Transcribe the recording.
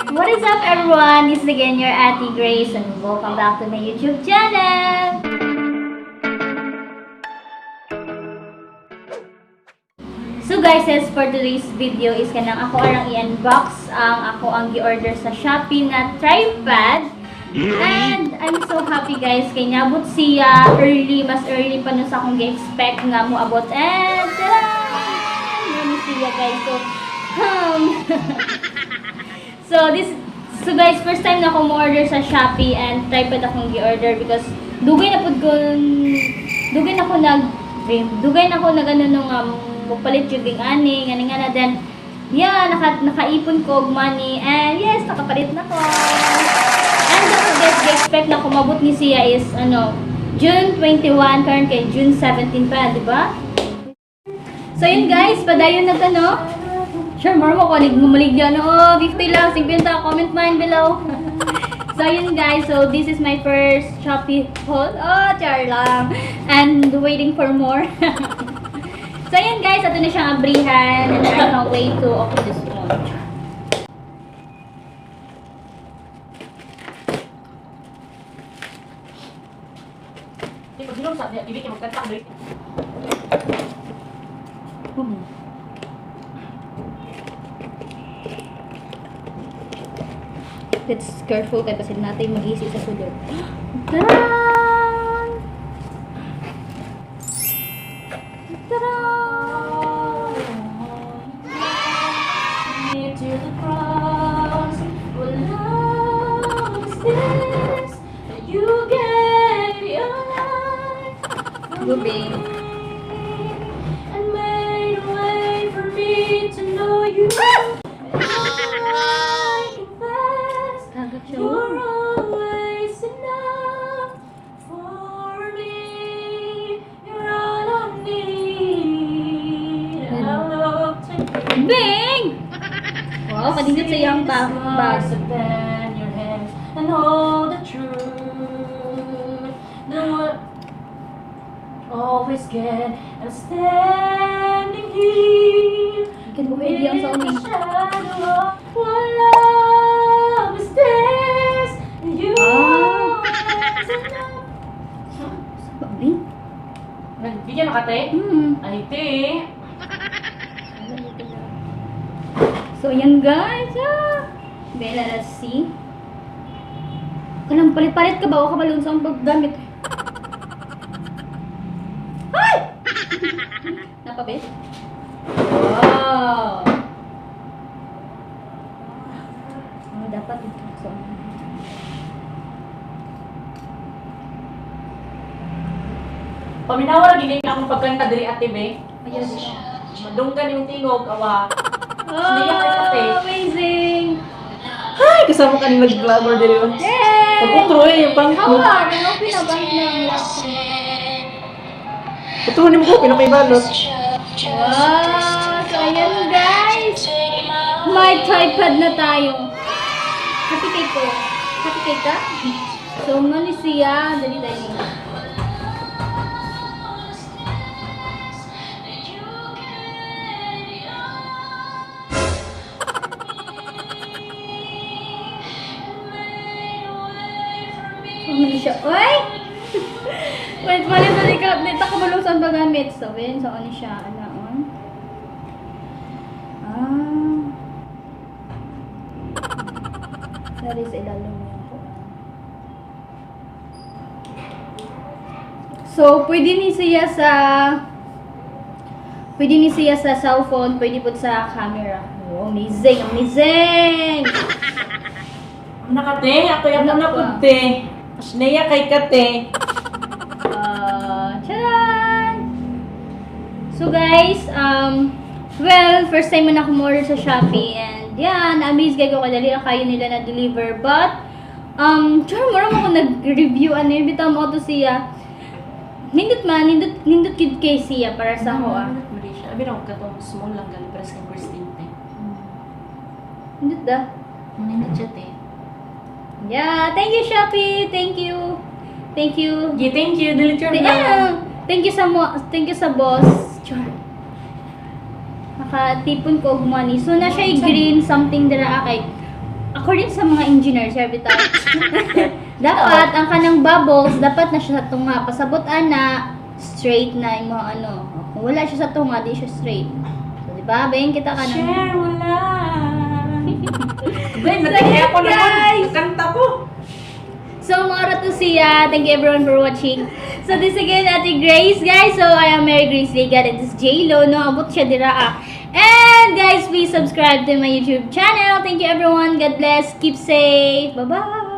What is up everyone? This is again your Ate Grace and welcome back to my YouTube channel! So guys, for today's video is kanang ako arang i-unbox ang gi-order sa Shopee na tripod. And I'm so happy guys kay nabot siya mas early pa nun sa akong gi-expect nga mo abot. And tada! Nani siya guys. So guys, first time na ako mo-order sa Shopee and tripod akong gi-order because dugay na ako nag ano nung magpalit yung ani nga na then yeah, nakaipon ko og money and yes, nakapalit na ko. And dapat guys, expect na kumabot ni siya is June 21 karon kay June 17 pa, di ba? So yun guys, padayon na sure, more mo ko maligyan. 50 lang, 50, comment mine below. So yun guys, so this is my first Shopee haul. Char lang. And waiting for more. So yun guys, ito na siyang abrihan. And I can't wait to open this one. Let's careful kay kasi natin mag-isi sa sulod. Taran! Taran! Near to the cross, what love is this that you gave your life for me and made a way for me to know you. You're always enough for me. You're all I need. I'll love to Bing! Wow, kadindot sa iyong bag. Bend your hands and hold the truth. No one always get. I'm standing here. Can mo idea ang sa uning? What love is this? You Bigyan na ka, te? Ay, te. So, yan guys. Bella, let's see. Kalang palit-palit ka ba? O ka balon sa paggamit? Ay! Napabit? Wow! Dapat ito. So, Paminawa lagi na akong pagkanta diri ate be. ayun. Madunggan yung tingog, awa. Amazing! Ay, kasama ka ni mag-glamour diri. Yay! Pagkutro yung pangko. Hawa! Ano pinabang ng Putuhan mo ko, pinakaibalot. Wow! So, ayan guys! May tripod na tayo. Happy cake ko. Happy cake ka? So, nga ni siya. Dali tayo niya. So, nga ni siya. Uy! Wait, malit na ikaw. Dito ka malusan pag-gamit. So, yun. So, ano siya? Dari sa ilalim niya po. So, pwede ni siya sa cellphone, pwede po sa camera. Oh, amazing, amazing! Nakate, ako yung napute. Mas naya kay kate. Charan! So guys, well, first time mo na kumorder sa Shopee and yan, na-amaze kayo kadali na kayo nila na-deliver. But, marang ako nag-review, bitaw mo to siya. Nindot kid kay siya para sa ako, Abi na ka to, small lang gali, para sa Christine, te. Nindot da? Nindot siya, te. Yeah, thank you Shopee, thank you. Thank you. Yeah, thank you, delete your name. Thank you sa boss. Char. Nakatipon ko og money. So na siya green something dira kay according sa mga engineer, sir, bitaw. Dapat, ang kanang bubbles, dapat na siya sa tunga. Pasabot na, straight na yung mga ano. Kung wala siya sa tunga, di siya straight. So, di ba? Bayin kita ka ng... Share, wala. Ben, So, natigay ako yes, naman. guys. Kanta ko. So, mga to siya. Thank you everyone for watching. So, this again, Ate Grace, guys. So, I am Mary Grace Liga. And this is J-Lo. No, abot siya dira. And, guys, please subscribe to my YouTube channel. Thank you, everyone. God bless. Keep safe. Bye-bye.